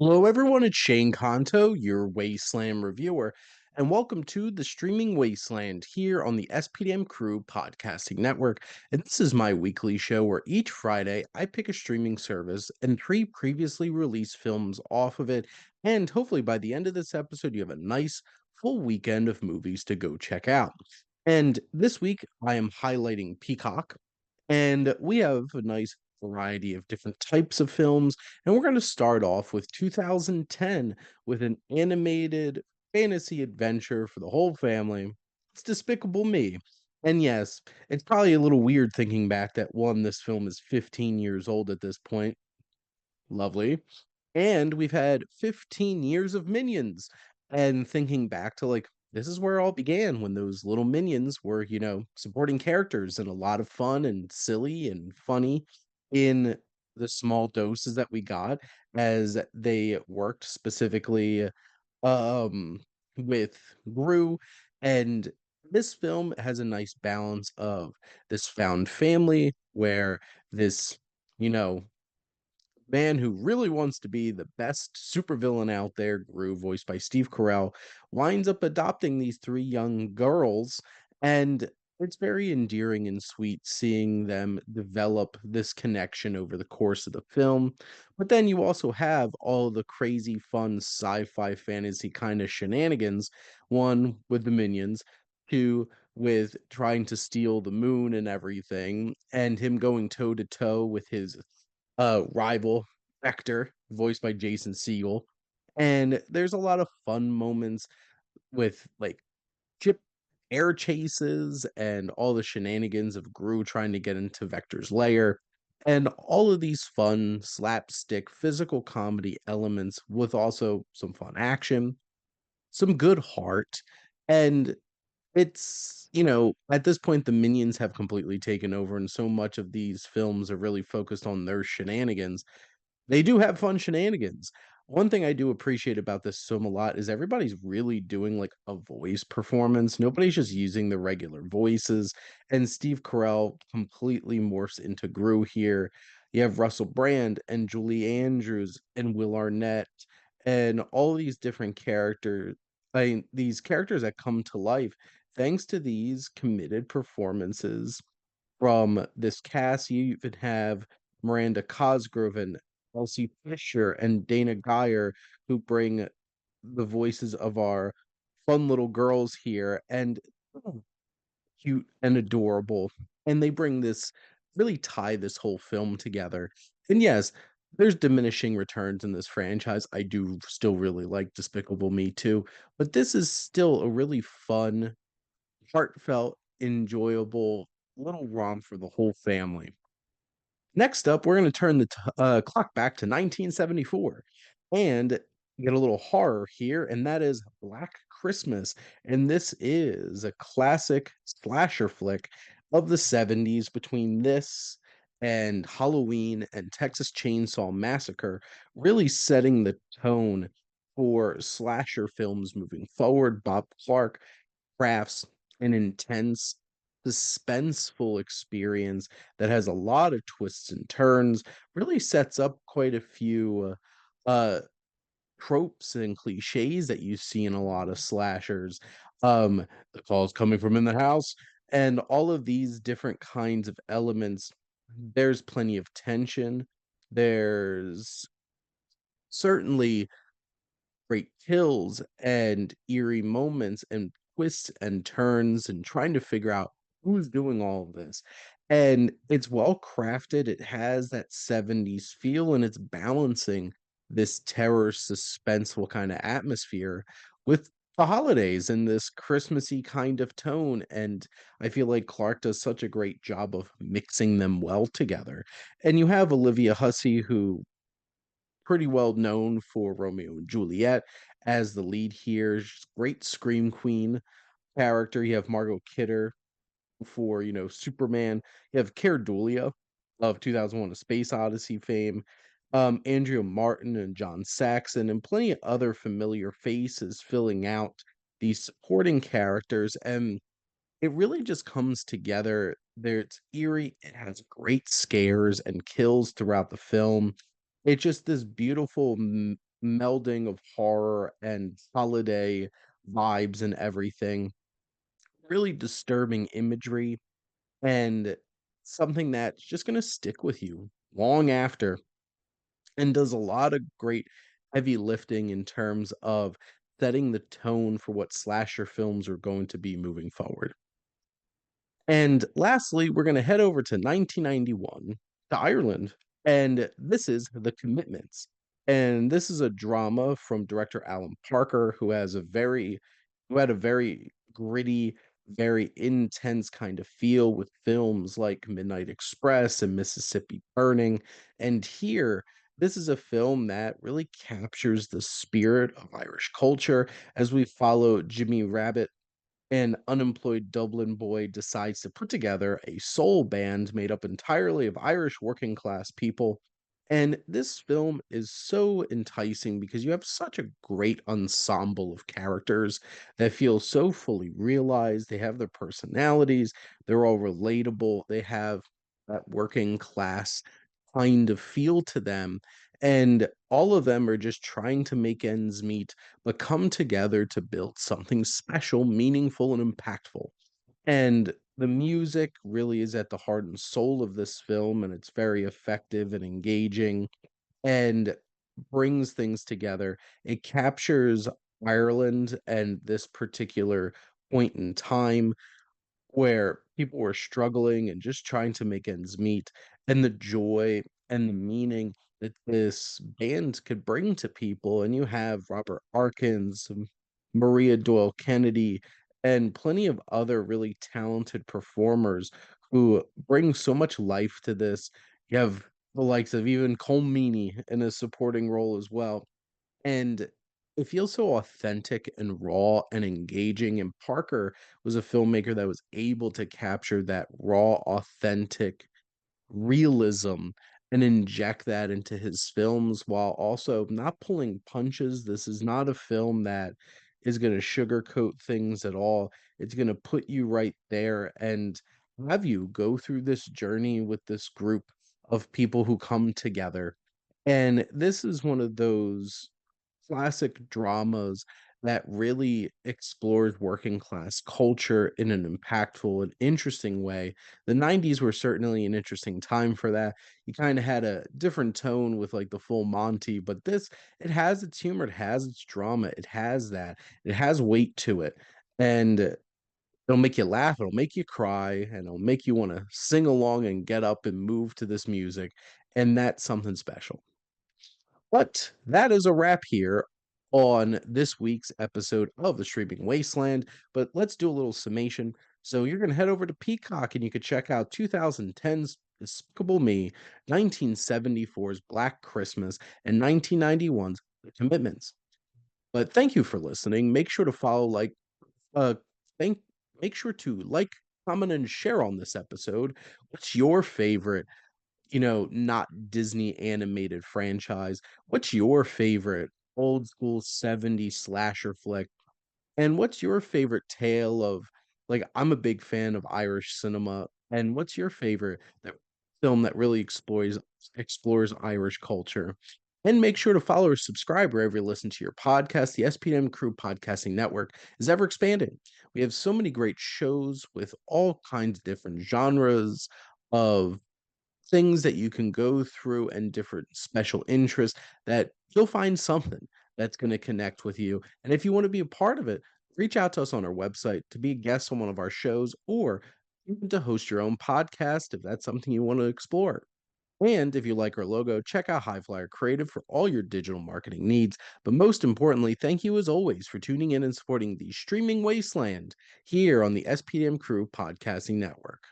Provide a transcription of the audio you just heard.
Hello, everyone. It's Shane Kanto, your Wasteland reviewer, and welcome to the Streaming Wasteland here on the SPDM Crew Podcasting Network. And this is my weekly show where each Friday I pick a streaming service and three previously released films off of it. And hopefully, by the end of this episode, you have a nice full weekend of movies to go check out. And this week, I am highlighting Peacock, and we have a nice variety of different types of films. And we're going to start off with 2010 with an animated fantasy adventure for the whole family. It's Despicable Me. And yes, it's probably a little weird thinking back that one, this film is 15 years old at this point. Lovely. And we've had 15 years of Minions. And thinking back to like, this is where it all began when those little minions were, supporting characters and a lot of fun and silly and funny in the small doses that we got as they worked specifically um with Gru. And this film has a nice balance of this found family where this, you know, man who really wants to be the best supervillain out there, Gru, voiced by Steve Carell, winds up adopting these three young girls. And it's very endearing and sweet seeing them develop this connection over the course of the film. But then you also have all the crazy, fun sci fi fantasy kind of shenanigans, one with the minions, two with trying to steal the moon and everything, and him going toe to toe with his rival Vector, voiced by Jason Segel. And there's a lot of fun moments with like ship air chases and all the shenanigans of Gru trying to get into Vector's lair. And all of these fun slapstick physical comedy elements with also some fun action, some good heart, and at this point, the minions have completely taken over, and so much of these films are really focused on their shenanigans. They do have fun shenanigans. One thing I do appreciate about this film a lot is everybody's really doing like a voice performance. Nobody's just using the regular voices. And Steve Carell completely morphs into Gru here. You have Russell Brand and Julie Andrews and Will Arnett and all these different characters. These characters that come to life thanks to these committed performances from this cast. You even have Miranda Cosgrove and Elsie Fisher and Dana Geyer, who bring the voices of our fun little girls here, and cute and adorable. And they bring this really tie this whole film together. And yes, there's diminishing returns in this franchise. I do still really like Despicable Me too, but this is still a really fun, heartfelt, enjoyable little romp for the whole family. Next up, we're going to turn the clock back to 1974 and get a little horror here, and that is Black Christmas. And this is a classic slasher flick of the 70s between this and Halloween and Texas Chainsaw Massacre, really setting the tone for slasher films moving forward. Bob Clark crafts an intense, suspenseful experience that has a lot of twists and turns, really sets up quite a few uh, tropes and cliches that you see in a lot of slashers. The calls coming from in the house, and all of these different kinds of elements. There's plenty of tension. There's certainly great kills and eerie moments and twists and turns and trying to figure out who's doing all of this. And it's well crafted. It has that 70s feel and it's balancing this terror suspenseful kind of atmosphere with the holidays and this Christmassy kind of tone. And I feel like Clark does such a great job of mixing them well together. And you have Olivia Hussey, who pretty well known for Romeo and Juliet as the lead here. She's a great scream queen character. You have Margot Kidder for, Superman. You have Cara Dulia of 2001: A Space Odyssey fame. Andrea Martin and John Saxon and plenty of other familiar faces filling out these supporting characters. And it really just comes together. There, it's eerie. It has great scares and kills throughout the film. It's just this beautiful melding of horror and holiday vibes and everything. Really disturbing imagery and something that's just gonna stick with you long after, and does a lot of great heavy lifting in terms of setting the tone for what slasher films are going to be moving forward. And lastly, we're gonna head over to 1991 to Ireland, and this is The Commitments. And this is a drama from director Alan Parker, who had a very gritty, very intense kind of feel with films like Midnight Express and Mississippi Burning. And here, this is a film that really captures the spirit of Irish culture as we follow Jimmy Rabbit, an unemployed Dublin boy, decides to put together a soul band made up entirely of Irish working class people. And this film is so enticing because you have such a great ensemble of characters that feel so fully realized. They have their personalities, they're all relatable, they have that working class kind of feel to them. And all of them are just trying to make ends meet, but come together to build something special, meaningful, and impactful. And the music really is at the heart and soul of this film, and it's very effective and engaging and brings things together. It captures Ireland and this particular point in time where people were struggling and just trying to make ends meet, and the joy and the meaning that this band could bring to people. And you have Robert Arkins, Maria Doyle Kennedy, and plenty of other really talented performers who bring so much life to this. You have the likes of even Cole Meany in a supporting role as well, and it feels so authentic and raw and engaging, and Parker was a filmmaker that was able to capture that raw, authentic realism and inject that into his films while also not pulling punches. This is not a film that is gonna sugarcoat things at all. It's gonna put you right there and have you go through this journey with this group of people who come together. And this is one of those classic dramas that really explores working class culture in an impactful and interesting way. The 90s were certainly an interesting time for that. You kind of had a different tone with like the full Monty, but this, it has its humor, it has its drama, it has that, it has weight to it. And it'll make you laugh, it'll make you cry, and it'll make you want to sing along and get up and move to this music. And that's something special. But that is a wrap here on this week's episode of the Streaming Wasteland. But let's do a little summation. So you're going to head over to Peacock and you could check out 2010's Despicable Me, 1974's Black Christmas, and 1991's The Commitments. But thank you for listening. Make sure to follow, uh, thank, make sure to like, comment, and share on this episode. What's your favorite, not Disney animated franchise? What's your favorite old school 70s slasher flick? And what's your favorite tale of, like, I'm a big fan of Irish cinema, and what's your favorite film that really explores Irish culture? And make sure to follow or subscribe wherever you listen to your podcast. The SPM Crew Podcasting Network is ever expanding. We have so many great shows with all kinds of different genres of things that you can go through and different special interests that you'll find something that's going to connect with you. And if you want to be a part of it, reach out to us on our website to be a guest on one of our shows or even to host your own podcast if that's something you want to explore. And if you like our logo, check out Highflyer Creative for all your digital marketing needs. But most importantly, thank you as always for tuning in and supporting the streaming wasteland here on the SPM Crew Podcasting Network.